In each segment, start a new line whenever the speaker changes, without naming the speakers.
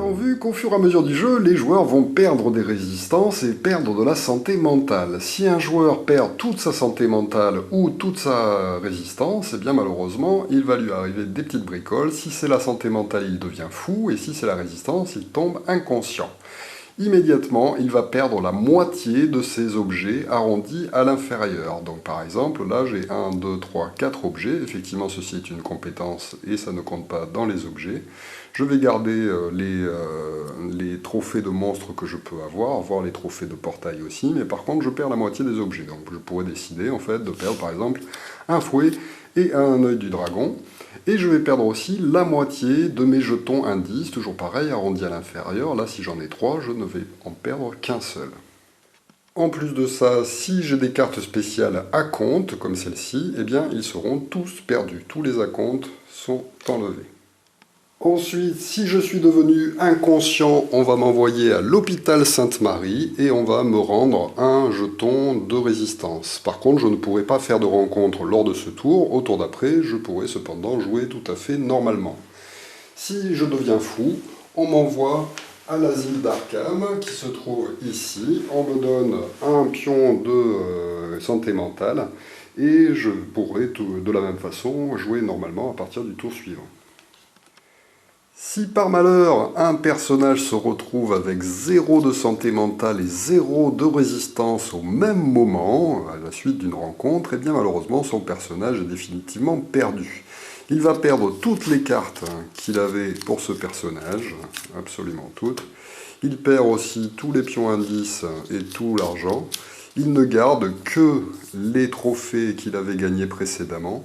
avons vu qu'au fur et à mesure du jeu, les joueurs vont perdre des résistances et perdre de la santé mentale. Si un joueur perd toute sa santé mentale ou toute sa résistance, eh bien malheureusement, il va lui arriver des petites bricoles. Si c'est la santé mentale, il devient fou, et si c'est la résistance, il tombe inconscient. Immédiatement, il va perdre la moitié de ses objets arrondis à l'inférieur. Donc par exemple, là j'ai 1, 2, 3, 4 objets. Effectivement, ceci est une compétence et ça ne compte pas dans les objets. Je vais garder les trophées de monstres que je peux avoir les trophées de portail aussi, mais par contre je perds la moitié des objets. Donc je pourrais décider en fait de perdre par exemple un fouet et un œil du dragon. Et je vais perdre aussi la moitié de mes jetons indices, toujours pareil, arrondi à l'inférieur. Là, si j'en ai 3, je ne vais en perdre qu'un seul. En plus de ça, si j'ai des cartes spéciales acomptes, comme celle-ci, eh bien, ils seront tous perdus. Tous les acomptes sont enlevés. Ensuite, si je suis devenu inconscient, on va m'envoyer à l'hôpital Sainte-Marie et on va me rendre un jeton de résistance. Par contre, je ne pourrai pas faire de rencontre lors de ce tour. Au tour d'après, je pourrai cependant jouer tout à fait normalement. Si je deviens fou, on m'envoie à l'asile d'Arkham qui se trouve ici. On me donne un pion de santé mentale et je pourrai de la même façon jouer normalement à partir du tour suivant. Si par malheur un personnage se retrouve avec 0 de santé mentale et 0 de résistance au même moment, à la suite d'une rencontre, eh bien malheureusement son personnage est définitivement perdu. Il va perdre toutes les cartes qu'il avait pour ce personnage, absolument toutes. Il perd aussi tous les pions indices et tout l'argent. Il ne garde que les trophées qu'il avait gagnés précédemment.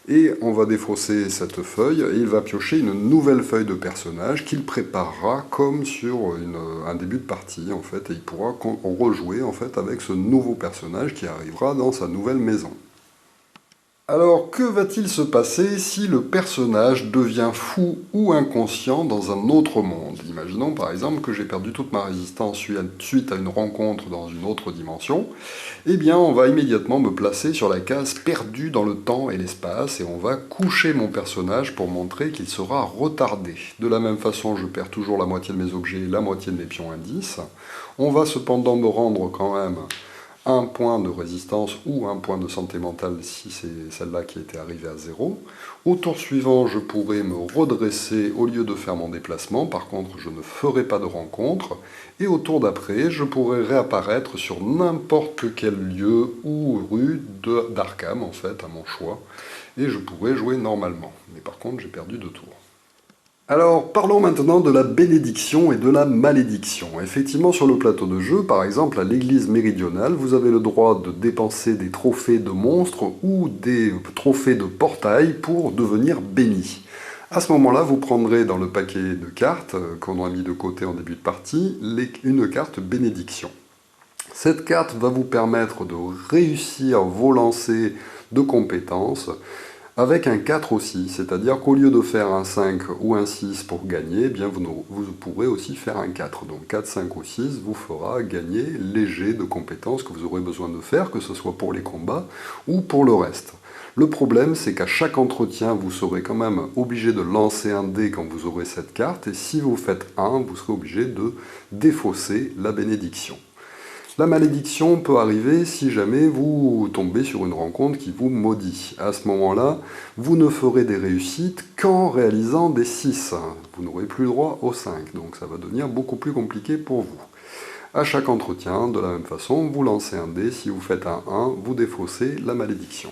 Et on va défausser cette feuille et il va piocher une nouvelle feuille de personnage qu'il préparera comme sur un début de partie en fait, et il pourra rejouer en fait avec ce nouveau personnage qui arrivera dans sa nouvelle maison. Alors, que va-t-il se passer si le personnage devient fou ou inconscient dans un autre monde? Imaginons par exemple que j'ai perdu toute ma résistance suite à une rencontre dans une autre dimension. Eh bien, on va immédiatement me placer sur la case perdue dans le temps et l'espace et on va coucher mon personnage pour montrer qu'il sera retardé. De la même façon, je perds toujours la moitié de mes objets, la moitié de mes pions indices. On va cependant me rendre quand même un point de résistance ou un point de santé mentale si c'est celle-là qui était arrivée à 0. Au tour suivant, je pourrai me redresser au lieu de faire mon déplacement. Par contre, je ne ferai pas de rencontre. Et au tour d'après, je pourrai réapparaître sur n'importe quel lieu ou rue d'Arkham, en fait, à mon choix. Et je pourrai jouer normalement. Mais par contre, j'ai perdu 2 tours. Alors, parlons maintenant de la bénédiction et de la malédiction. Effectivement, sur le plateau de jeu, par exemple à l'église méridionale, vous avez le droit de dépenser des trophées de monstres ou des trophées de portail pour devenir béni. À ce moment-là, vous prendrez dans le paquet de cartes qu'on a mis de côté en début de partie, une carte bénédiction. Cette carte va vous permettre de réussir vos lancers de compétences, avec un 4 aussi, c'est-à-dire qu'au lieu de faire un 5 ou un 6 pour gagner, eh bien vous pourrez aussi faire un 4. Donc 4, 5 ou 6 vous fera gagner les jets de compétences que vous aurez besoin de faire, que ce soit pour les combats ou pour le reste. Le problème, c'est qu'à chaque entretien, vous serez quand même obligé de lancer un dé quand vous aurez cette carte, et si vous faites 1, vous serez obligé de défausser la bénédiction. La malédiction peut arriver si jamais vous tombez sur une rencontre qui vous maudit. À ce moment-là, vous ne ferez des réussites qu'en réalisant des 6. Vous n'aurez plus le droit aux 5, donc ça va devenir beaucoup plus compliqué pour vous. À chaque entretien, de la même façon, vous lancez un dé, si vous faites un 1, vous défaussez la malédiction.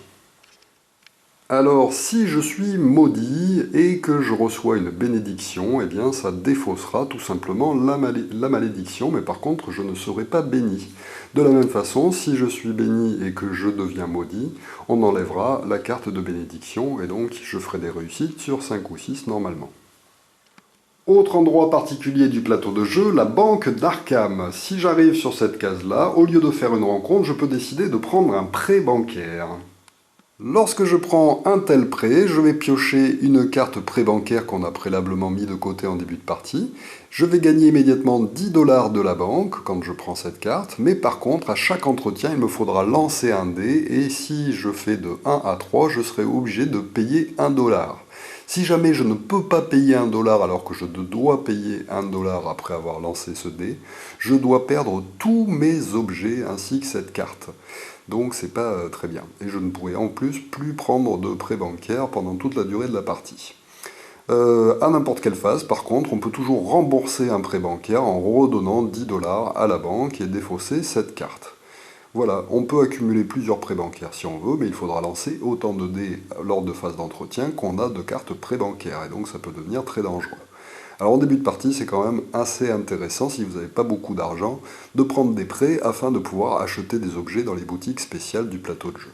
Alors, si je suis maudit et que je reçois une bénédiction, eh bien ça défaussera tout simplement la malédiction, mais par contre je ne serai pas béni. De la même façon, si je suis béni et que je deviens maudit, on enlèvera la carte de bénédiction et donc je ferai des réussites sur 5 ou 6 normalement. Autre endroit particulier du plateau de jeu, la banque d'Arkham. Si j'arrive sur cette case-là, au lieu de faire une rencontre, je peux décider de prendre un prêt bancaire. Lorsque je prends un tel prêt, je vais piocher une carte prêt bancaire qu'on a préalablement mis de côté en début de partie. Je vais gagner immédiatement 10 $ de la banque quand je prends cette carte, mais par contre, à chaque entretien, il me faudra lancer un dé, et si je fais de 1 à 3, je serai obligé de payer 1 $. Si jamais je ne peux pas payer 1 dollar alors que je dois payer 1 dollar après avoir lancé ce dé, je dois perdre tous mes objets ainsi que cette carte. Donc c'est pas très bien. Et je ne pourrai en plus plus prendre de prêt bancaire pendant toute la durée de la partie. À n'importe quelle phase, par contre, on peut toujours rembourser un prêt bancaire en redonnant 10 dollars à la banque et défausser cette carte. Voilà, on peut accumuler plusieurs prêts bancaires si on veut, mais il faudra lancer autant de dés lors de phases d'entretien qu'on a de cartes prêts bancaires, et donc ça peut devenir très dangereux. Alors en début de partie, c'est quand même assez intéressant, si vous n'avez pas beaucoup d'argent, de prendre des prêts afin de pouvoir acheter des objets dans les boutiques spéciales du plateau de jeu.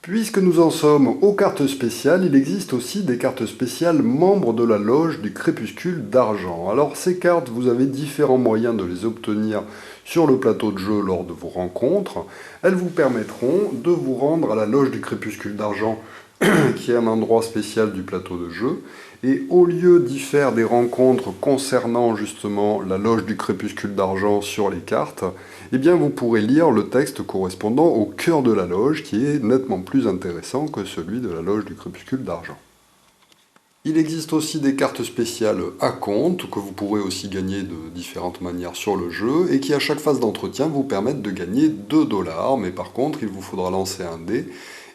Puisque nous en sommes aux cartes spéciales, il existe aussi des cartes spéciales membres de la loge du crépuscule d'argent. Alors ces cartes, vous avez différents moyens de les obtenir sur le plateau de jeu lors de vos rencontres. Elles vous permettront de vous rendre à la loge du crépuscule d'argent, qui est un endroit spécial du plateau de jeu. Et au lieu d'y faire des rencontres concernant justement la loge du crépuscule d'argent sur les cartes, eh bien vous pourrez lire le texte correspondant au cœur de la loge, qui est nettement plus intéressant que celui de la loge du crépuscule d'argent. Il existe aussi des cartes spéciales à compte, que vous pourrez aussi gagner de différentes manières sur le jeu, et qui à chaque phase d'entretien vous permettent de gagner 2 dollars, mais par contre il vous faudra lancer un dé,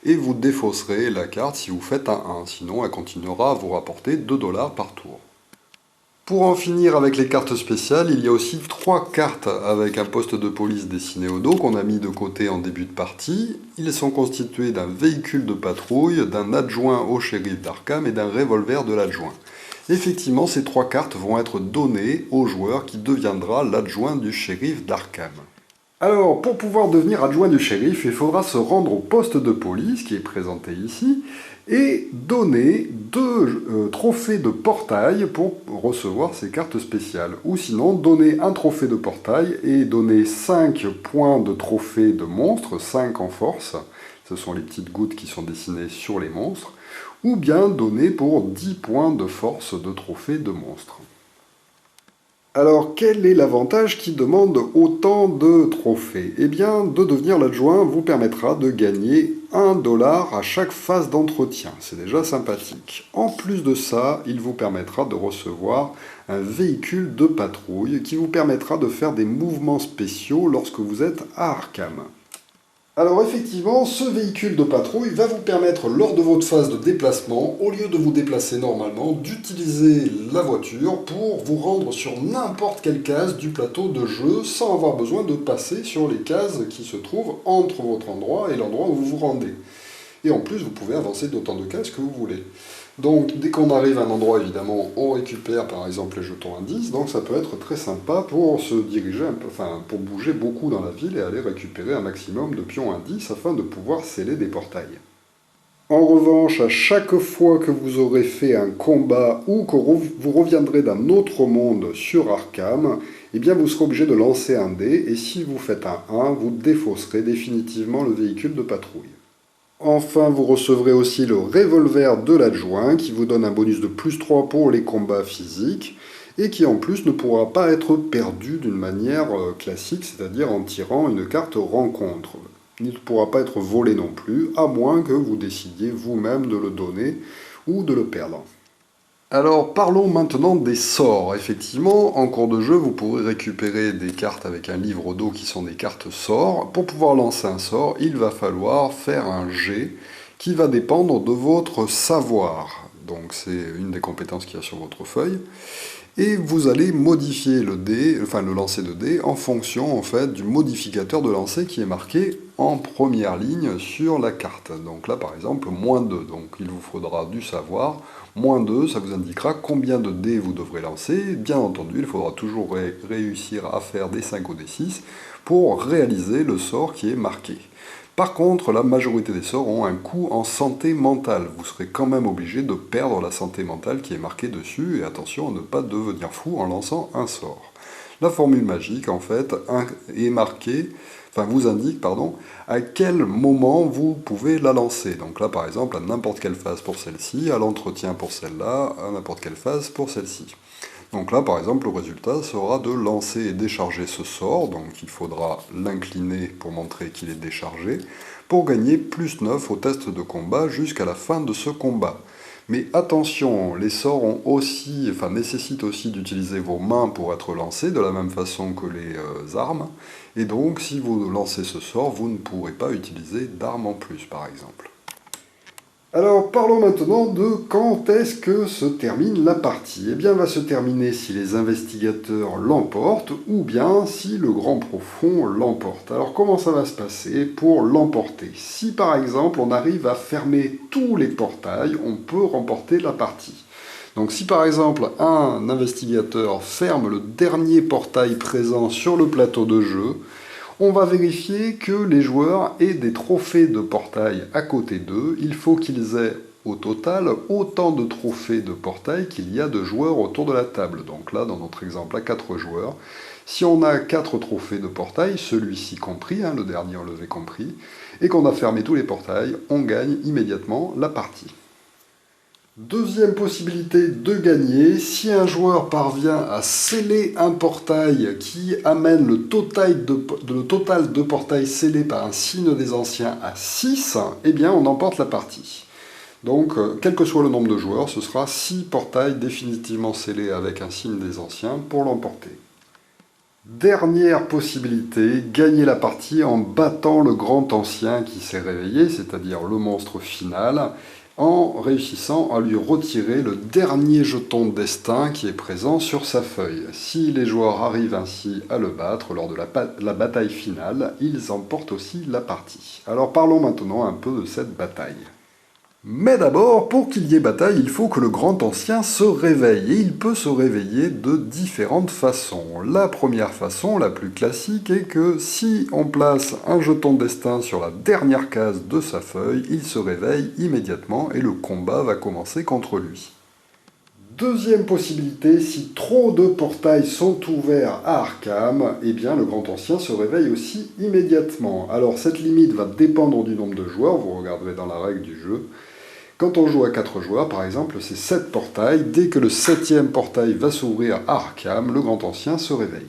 et vous défausserez la carte si vous faites un 1, sinon elle continuera à vous rapporter 2 dollars par tour. Pour en finir avec les cartes spéciales, il y a aussi 3 cartes avec un poste de police dessiné au dos qu'on a mis de côté en début de partie. Ils sont constitués d'un véhicule de patrouille, d'un adjoint au shérif d'Arkham et d'un revolver de l'adjoint. Effectivement, ces 3 cartes vont être données au joueur qui deviendra l'adjoint du shérif d'Arkham. Alors, pour pouvoir devenir adjoint du shérif, il faudra se rendre au poste de police qui est présenté ici et donner 2 trophées de portail pour recevoir ces cartes spéciales. Ou sinon, donner un trophée de portail et donner 5 points de trophée de monstre, 5 en force, ce sont les petites gouttes qui sont dessinées sur les monstres, ou bien donner pour 10 points de force de trophée de monstre. Alors, quel est l'avantage qui demande autant de trophées? Eh bien, de devenir l'adjoint vous permettra de gagner 1 dollar à chaque phase d'entretien. C'est déjà sympathique. En plus de ça, il vous permettra de recevoir un véhicule de patrouille qui vous permettra de faire des mouvements spéciaux lorsque vous êtes à Arkham. Alors effectivement, ce véhicule de patrouille va vous permettre, lors de votre phase de déplacement, au lieu de vous déplacer normalement, d'utiliser la voiture pour vous rendre sur n'importe quelle case du plateau de jeu sans avoir besoin de passer sur les cases qui se trouvent entre votre endroit et l'endroit où vous vous rendez. Et en plus, vous pouvez avancer d'autant de cases que vous voulez. Donc, dès qu'on arrive à un endroit, évidemment, on récupère par exemple les jetons indices, donc ça peut être très sympa pour se diriger un peu, enfin, pour bouger beaucoup dans la ville et aller récupérer un maximum de pions indices afin de pouvoir sceller des portails. En revanche, à chaque fois que vous aurez fait un combat ou que vous reviendrez d'un autre monde sur Arkham, eh bien vous serez obligé de lancer un dé, et si vous faites un 1, vous défausserez définitivement le véhicule de patrouille. Enfin, vous recevrez aussi le revolver de l'adjoint qui vous donne un bonus de plus 3 pour les combats physiques et qui en plus ne pourra pas être perdu d'une manière classique, c'est-à-dire en tirant une carte rencontre. Il ne pourra pas être volé non plus, à moins que vous décidiez vous-même de le donner ou de le perdre. Alors parlons maintenant des sorts. Effectivement, en cours de jeu, vous pourrez récupérer des cartes avec un livre au dos qui sont des cartes sorts. Pour pouvoir lancer un sort, il va falloir faire un jet qui va dépendre de votre savoir. Donc c'est une des compétences qu'il y a sur votre feuille. Et vous allez modifier le dé, enfin le lancer de dé en fonction en fait du modificateur de lancer qui est marqué en première ligne sur la carte. Donc là par exemple -2, donc il vous faudra du savoir. -2, ça vous indiquera combien de dés vous devrez lancer. Bien entendu, il faudra toujours réussir à faire des 5 ou des 6 pour réaliser le sort qui est marqué. Par contre, la majorité des sorts ont un coût en santé mentale. Vous serez quand même obligé de perdre la santé mentale qui est marquée dessus, et attention à ne pas devenir fou en lançant un sort. La formule magique, en fait, est marquée, enfin vous indique, pardon, à quel moment vous pouvez la lancer. Donc là, par exemple, à n'importe quelle phase pour celle-ci, à l'entretien pour celle-là, à n'importe quelle phase pour celle-ci. Donc là, par exemple, le résultat sera de lancer et décharger ce sort, donc il faudra l'incliner pour montrer qu'il est déchargé, pour gagner +9 au test de combat jusqu'à la fin de ce combat. Mais attention, les sorts nécessitent aussi d'utiliser vos mains pour être lancés, de la même façon que les armes. Et donc, si vous lancez ce sort, vous ne pourrez pas utiliser d'armes en plus, par exemple. Alors, parlons maintenant de quand est-ce que se termine la partie. Eh bien, elle va se terminer si les investigateurs l'emportent, ou bien si le grand profond l'emporte. Alors, comment ça va se passer pour l'emporter? Si, par exemple, on arrive à fermer tous les portails, on peut remporter la partie. Donc, si, par exemple, un investigateur ferme le dernier portail présent sur le plateau de jeu, on va vérifier que les joueurs aient des trophées de portail à côté d'eux. Il faut qu'ils aient au total autant de trophées de portail qu'il y a de joueurs autour de la table. Donc là, dans notre exemple, à 4 joueurs, si on a 4 trophées de portail, celui-ci compris, le dernier relevé compris, et qu'on a fermé tous les portails, on gagne immédiatement la partie. Deuxième possibilité de gagner, si un joueur parvient à sceller un portail qui amène le total de portails scellés par un signe des anciens à 6, eh bien on emporte la partie. Donc, quel que soit le nombre de joueurs, ce sera 6 portails définitivement scellés avec un signe des anciens pour l'emporter. Dernière possibilité, gagner la partie en battant le grand ancien qui s'est réveillé, c'est-à-dire le monstre final, en réussissant à lui retirer le dernier jeton de destin qui est présent sur sa feuille. Si les joueurs arrivent ainsi à le battre lors de la bataille finale, ils emportent aussi la partie. Alors parlons maintenant un peu de cette bataille. Mais d'abord, pour qu'il y ait bataille, il faut que le grand ancien se réveille, et il peut se réveiller de différentes façons. La première façon, la plus classique, est que si on place un jeton de destin sur la dernière case de sa feuille, il se réveille immédiatement et le combat va commencer contre lui. Deuxième possibilité, si trop de portails sont ouverts à Arkham, eh bien le grand ancien se réveille aussi immédiatement. Alors cette limite va dépendre du nombre de joueurs, vous regarderez dans la règle du jeu. Quand on joue à 4 joueurs, par exemple, c'est 7 portails. Dès que le 7e portail va s'ouvrir à Arkham, le grand ancien se réveille.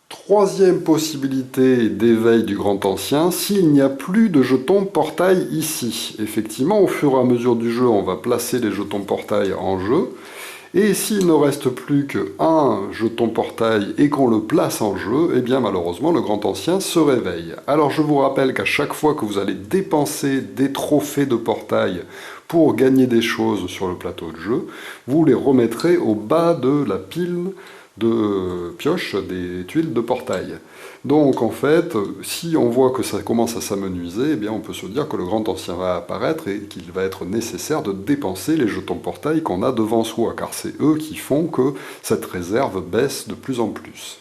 Troisième possibilité d'éveil du grand ancien, s'il n'y a plus de jetons portail ici. Effectivement, au fur et à mesure du jeu, on va placer les jetons portail en jeu. Et s'il ne reste plus qu'un jeton portail et qu'on le place en jeu, eh bien malheureusement le grand ancien se réveille. Alors je vous rappelle qu'à chaque fois que vous allez dépenser des trophées de portail pour gagner des choses sur le plateau de jeu, vous les remettrez au bas de la pile de pioche des tuiles de portail. Donc en fait, si on voit que ça commence à s'amenuiser, eh bien on peut se dire que le grand ancien va apparaître et qu'il va être nécessaire de dépenser les jetons portail qu'on a devant soi, car c'est eux qui font que cette réserve baisse de plus en plus.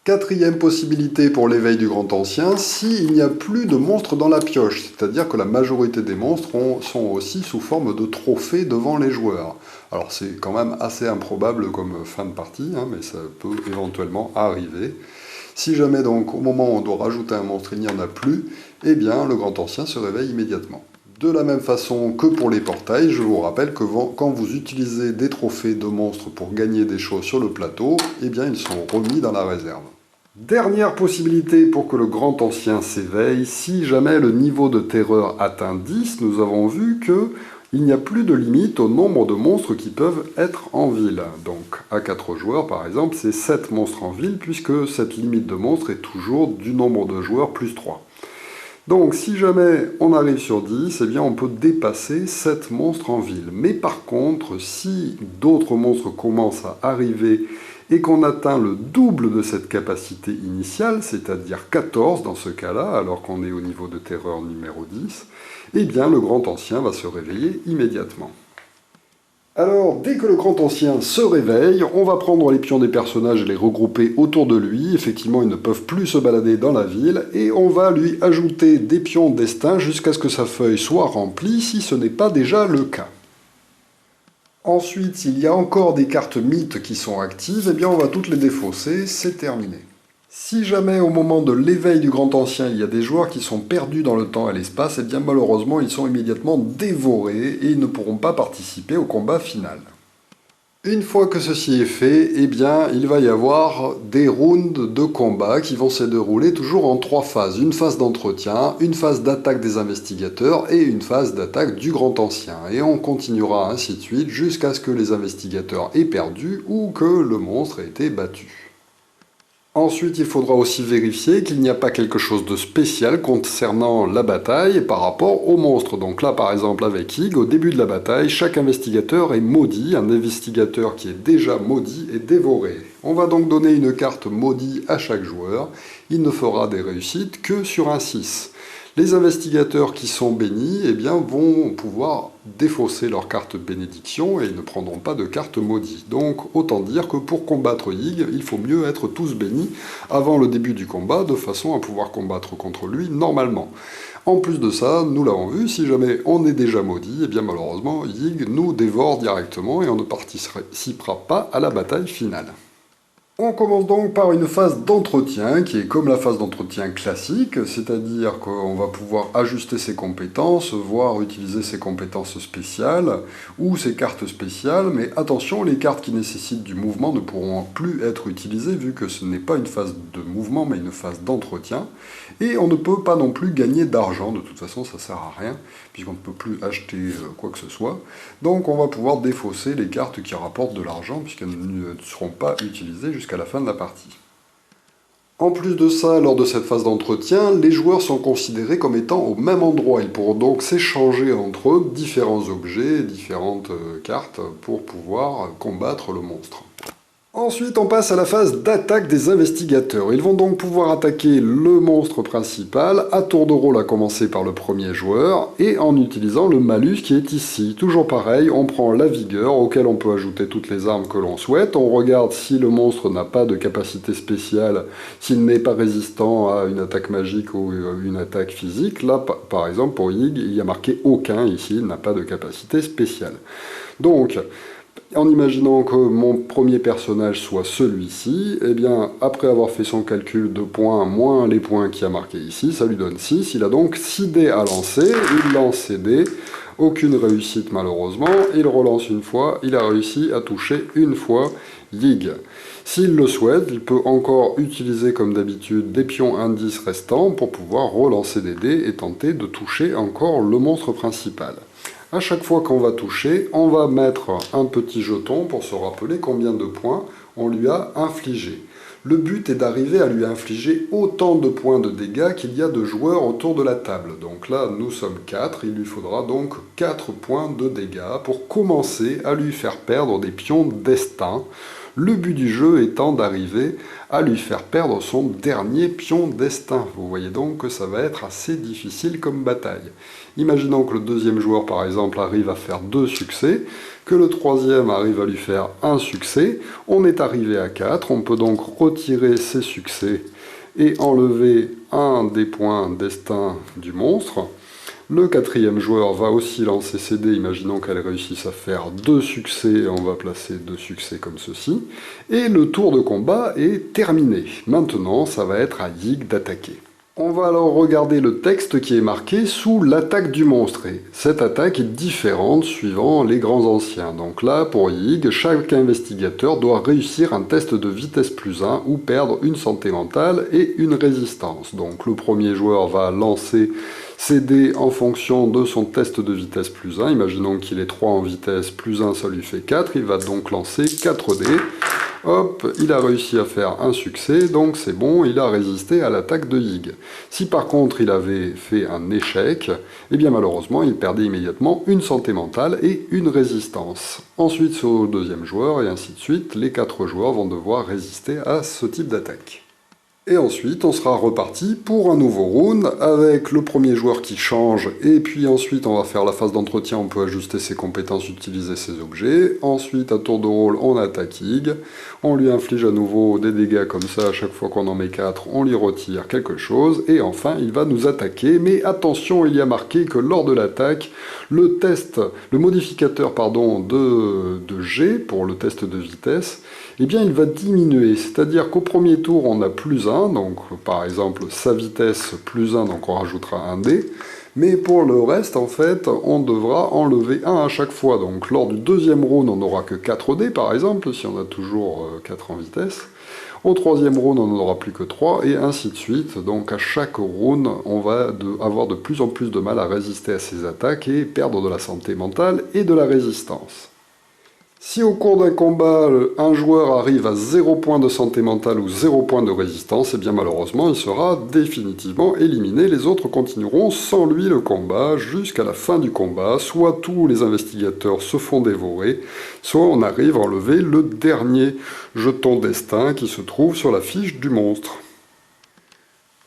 Quatrième possibilité pour l'éveil du grand ancien, s'il n'y a plus de monstres dans la pioche, c'est-à-dire que la majorité des monstres sont aussi sous forme de trophées devant les joueurs. Alors c'est quand même assez improbable comme fin de partie, mais ça peut éventuellement arriver. Si jamais donc au moment où on doit rajouter un monstre, il n'y en a plus, eh bien le grand ancien se réveille immédiatement. De la même façon que pour les portails, je vous rappelle que quand vous utilisez des trophées de monstres pour gagner des choses sur le plateau, eh bien ils sont remis dans la réserve. Dernière possibilité pour que le grand ancien s'éveille, si jamais le niveau de terreur atteint 10, nous avons vu qu'il n'y a plus de limite au nombre de monstres qui peuvent être en ville. Donc à 4 joueurs par exemple, c'est 7 monstres en ville, puisque cette limite de monstres est toujours du nombre de joueurs plus 3. Donc si jamais on arrive sur 10, eh bien on peut dépasser 7 monstres en ville. Mais par contre, si d'autres monstres commencent à arriver et qu'on atteint le double de cette capacité initiale, c'est-à-dire 14 dans ce cas-là, alors qu'on est au niveau de terreur numéro 10, eh bien le grand ancien va se réveiller immédiatement. Alors, dès que le grand ancien se réveille, on va prendre les pions des personnages et les regrouper autour de lui. Effectivement, ils ne peuvent plus se balader dans la ville. Et on va lui ajouter des pions destin jusqu'à ce que sa feuille soit remplie, si ce n'est pas déjà le cas. Ensuite, s'il y a encore des cartes mythes qui sont actives, eh bien on va toutes les défausser, c'est terminé. Si jamais au moment de l'éveil du grand ancien, il y a des joueurs qui sont perdus dans le temps et l'espace, eh bien malheureusement ils sont immédiatement dévorés et ils ne pourront pas participer au combat final. Une fois que ceci est fait, eh bien, il va y avoir des rounds de combat qui vont se dérouler toujours en 3 phases. Une phase d'entretien, une phase d'attaque des investigateurs et une phase d'attaque du grand ancien. Et on continuera ainsi de suite jusqu'à ce que les investigateurs aient perdu ou que le monstre ait été battu. Ensuite, il faudra aussi vérifier qu'il n'y a pas quelque chose de spécial concernant la bataille par rapport au monstre. Donc là, par exemple, avec Ig, au début de la bataille, chaque investigateur est maudit. Un investigateur qui est déjà maudit est dévoré. On va donc donner une carte maudit à chaque joueur. Il ne fera des réussites que sur un 6. Les investigateurs qui sont bénis eh bien, vont pouvoir défausser leur carte bénédiction et ils ne prendront pas de carte maudit. Donc autant dire que pour combattre Ig, il faut mieux être tous bénis avant le début du combat de façon à pouvoir combattre contre lui normalement. En plus de ça, nous l'avons vu, si jamais on est déjà maudit, eh bien malheureusement Ig nous dévore directement et on ne participera pas à la bataille finale. On commence donc par une phase d'entretien qui est comme la phase d'entretien classique, c'est-à-dire qu'on va pouvoir ajuster ses compétences, voire utiliser ses compétences spéciales ou ses cartes spéciales, mais attention, les cartes qui nécessitent du mouvement ne pourront plus être utilisées vu que ce n'est pas une phase de mouvement mais une phase d'entretien, et on ne peut pas non plus gagner d'argent, de toute façon ça sert à rien, puisqu'on ne peut plus acheter quoi que ce soit, donc on va pouvoir défausser les cartes qui rapportent de l'argent puisqu'elles ne seront pas utilisées jusqu'à la fin de la partie. En plus de ça, lors de cette phase d'entretien, les joueurs sont considérés comme étant au même endroit. Ils pourront donc s'échanger entre eux différents objets, différentes cartes pour pouvoir combattre le monstre. Ensuite, on passe à la phase d'attaque des investigateurs. Ils vont donc pouvoir attaquer le monstre principal à tour de rôle, à commencer par le premier joueur, et en utilisant le malus qui est ici. Toujours pareil, on prend la vigueur, auquel on peut ajouter toutes les armes que l'on souhaite. On regarde si le monstre n'a pas de capacité spéciale, s'il n'est pas résistant à une attaque magique ou une attaque physique. Là, par exemple, pour Ig, il y a marqué aucun ici, il n'a pas de capacité spéciale. Donc, en imaginant que mon premier personnage soit celui-ci, eh bien, après avoir fait son calcul de points moins les points qu'il y a marqués ici, ça lui donne 6. Il a donc 6 dés à lancer, il lance ses dés, aucune réussite malheureusement, il relance une fois, il a réussi à toucher une fois Yig. S'il le souhaite, il peut encore utiliser comme d'habitude des pions indices restants pour pouvoir relancer des dés et tenter de toucher encore le monstre principal. À chaque fois qu'on va toucher, on va mettre un petit jeton pour se rappeler combien de points on lui a infligé. Le but est d'arriver à lui infliger autant de points de dégâts qu'il y a de joueurs autour de la table. Donc là, nous sommes 4, il lui faudra donc 4 points de dégâts pour commencer à lui faire perdre des pions destin. Le but du jeu étant d'arriver à lui faire perdre son dernier pion destin. Vous voyez donc que ça va être assez difficile comme bataille. Imaginons que le deuxième joueur, par exemple, arrive à faire 2 succès, que le troisième arrive à lui faire 1 succès. On est arrivé à 4, on peut donc retirer ces succès et enlever un des points destin du monstre. Le quatrième joueur va aussi lancer ses dés, imaginons qu'elle réussisse à faire 2 succès, on va placer 2 succès comme ceci. Et le tour de combat est terminé. Maintenant, ça va être à Yig d'attaquer. On va alors regarder le texte qui est marqué sous l'attaque du monstre. Et cette attaque est différente suivant les grands anciens. Donc là, pour Yig, chaque investigateur doit réussir un test de vitesse plus 1 ou perdre une santé mentale et une résistance. Donc le premier joueur va lancer ses dés en fonction de son test de vitesse plus 1. Imaginons qu'il est 3 en vitesse, plus 1 ça lui fait 4. Il va donc lancer 4 dés. Hop, il a réussi à faire un succès, donc c'est bon, il a résisté à l'attaque de Yig. Si par contre il avait fait un échec, eh bien malheureusement il perdait immédiatement une santé mentale et une résistance. Ensuite c'est au deuxième joueur et ainsi de suite, les 4 joueurs vont devoir résister à ce type d'attaque. Et ensuite, on sera reparti pour un nouveau round avec le premier joueur qui change. Et puis ensuite, on va faire la phase d'entretien. On peut ajuster ses compétences, utiliser ses objets. Ensuite, à tour de rôle, on attaque Ig. On lui inflige à nouveau des dégâts comme ça. À chaque fois qu'on en met 4, on lui retire quelque chose. Et enfin, il va nous attaquer. Mais attention, il y a marqué que lors de l'attaque, le modificateur de G, pour le test de vitesse, eh bien il va diminuer, c'est-à-dire qu'au premier tour on a plus 1, donc par exemple sa vitesse plus 1, donc on rajoutera un dé, Mais pour le reste, en fait, on devra enlever un à chaque fois. Donc lors du deuxième round, on n'aura que 4 dés, par exemple, si on a toujours 4 en vitesse. Au troisième round, on n'en aura plus que 3, et ainsi de suite. Donc à chaque round, on va avoir de plus en plus de mal à résister à ces attaques et perdre de la santé mentale et de la résistance. Si au cours d'un combat, un joueur arrive à 0 point de santé mentale ou 0 point de résistance, et bien malheureusement, il sera définitivement éliminé. Les autres continueront sans lui le combat jusqu'à la fin du combat. Soit tous les investigateurs se font dévorer, soit on arrive à enlever le dernier jeton destin qui se trouve sur la fiche du monstre.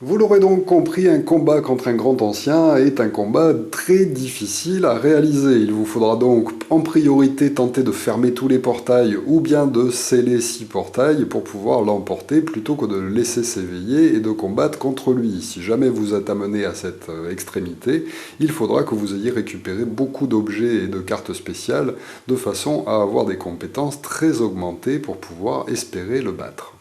Vous l'aurez donc compris, un combat contre un grand ancien est un combat très difficile à réaliser. Il vous faudra donc en priorité tenter de fermer tous les portails ou bien de sceller 6 portails pour pouvoir l'emporter plutôt que de le laisser s'éveiller et de combattre contre lui. Si jamais vous êtes amené à cette extrémité, il faudra que vous ayez récupéré beaucoup d'objets et de cartes spéciales de façon à avoir des compétences très augmentées pour pouvoir espérer le battre.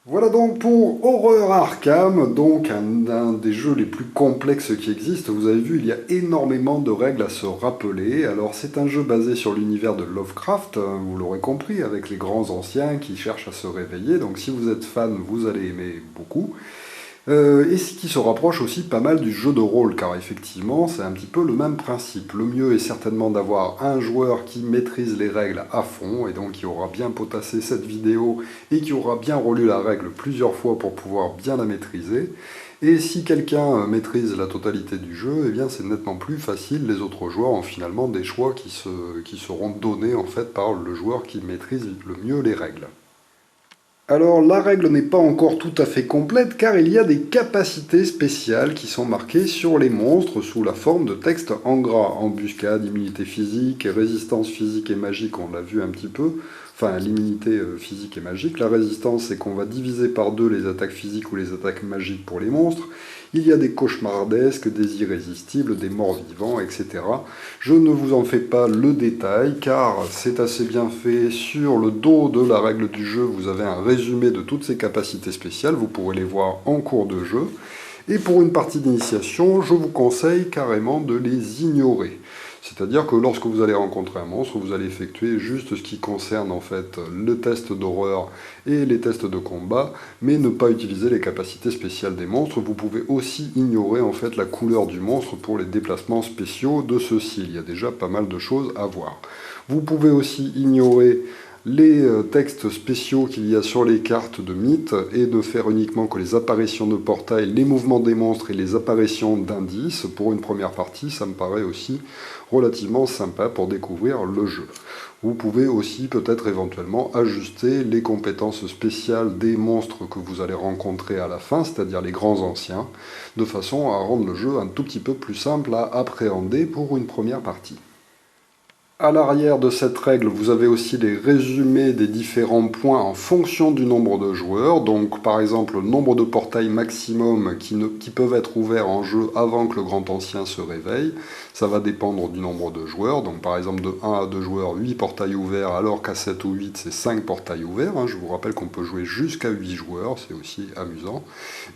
Voilà donc pour Horreur Arkham, donc un des jeux les plus complexes qui existent. Vous avez vu, il y a énormément de règles à se rappeler. Alors c'est un jeu basé sur l'univers de Lovecraft, vous l'aurez compris, avec les grands anciens qui cherchent à se réveiller. Donc si vous êtes fan, vous allez aimer beaucoup. Et ce qui se rapproche aussi pas mal du jeu de rôle, car effectivement c'est un petit peu le même principe. Le mieux est certainement d'avoir un joueur qui maîtrise les règles à fond, et donc qui aura bien potassé cette vidéo, et qui aura bien relu la règle plusieurs fois pour pouvoir bien la maîtriser. Et si quelqu'un maîtrise la totalité du jeu, eh bien c'est nettement plus facile, les autres joueurs ont finalement des choix qui seront donnés en fait par le joueur qui maîtrise le mieux les règles. Alors la règle n'est pas encore tout à fait complète car il y a des capacités spéciales qui sont marquées sur les monstres sous la forme de texte en gras. Embuscade, immunité physique, résistance physique et magique, on l'a vu un petit peu. Enfin, l'immunité physique et magique. La résistance, c'est qu'on va diviser par 2 les attaques physiques ou les attaques magiques pour les monstres. Il y a des cauchemardesques, des irrésistibles, des morts-vivants, etc. Je ne vous en fais pas le détail, car c'est assez bien fait. Sur le dos de la règle du jeu, vous avez un résumé de toutes ces capacités spéciales. Vous pourrez les voir en cours de jeu. Et pour une partie d'initiation, je vous conseille carrément de les ignorer. C'est-à-dire que lorsque vous allez rencontrer un monstre, vous allez effectuer juste ce qui concerne en fait le test d'horreur et les tests de combat, mais ne pas utiliser les capacités spéciales des monstres. Vous pouvez aussi ignorer en fait la couleur du monstre pour les déplacements spéciaux de ceux-ci. Il y a déjà pas mal de choses à voir. Vous pouvez aussi ignorer les textes spéciaux qu'il y a sur les cartes de mythes et ne faire uniquement que les apparitions de portails, les mouvements des monstres et les apparitions d'indices. Pour une première partie, ça me paraît aussi relativement sympa pour découvrir le jeu. Vous pouvez aussi peut-être éventuellement ajuster les compétences spéciales des monstres que vous allez rencontrer à la fin, c'est-à-dire les grands anciens, de façon à rendre le jeu un tout petit peu plus simple à appréhender pour une première partie. À l'arrière de cette règle, vous avez aussi les résumés des différents points en fonction du nombre de joueurs. Donc par exemple, le nombre de portails maximum qui peuvent être ouverts en jeu avant que le grand ancien se réveille. Ça va dépendre du nombre de joueurs. Donc par exemple, de 1 à 2 joueurs, 8 portails ouverts, alors qu'à 7 ou 8, c'est 5 portails ouverts. Je vous rappelle qu'on peut jouer jusqu'à 8 joueurs, c'est aussi amusant.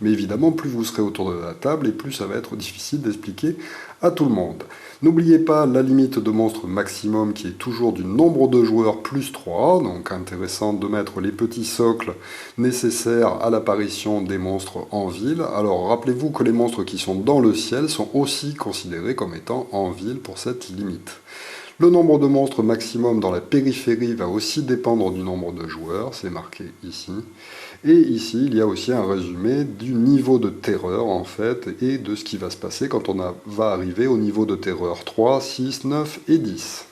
Mais évidemment, plus vous serez autour de la table, et plus ça va être difficile d'expliquer à tout le monde. N'oubliez pas la limite de monstres maximum qui est toujours du nombre de joueurs plus 3, donc intéressant de mettre les petits socles nécessaires à l'apparition des monstres en ville. Alors rappelez-vous que les monstres qui sont dans le ciel sont aussi considérés comme étant en ville pour cette limite. Le nombre de monstres maximum dans la périphérie va aussi dépendre du nombre de joueurs, c'est marqué ici. Et ici, il y a aussi un résumé du niveau de terreur, en fait, et de ce qui va se passer quand on va arriver au niveau de terreur 3, 6, 9 et 10.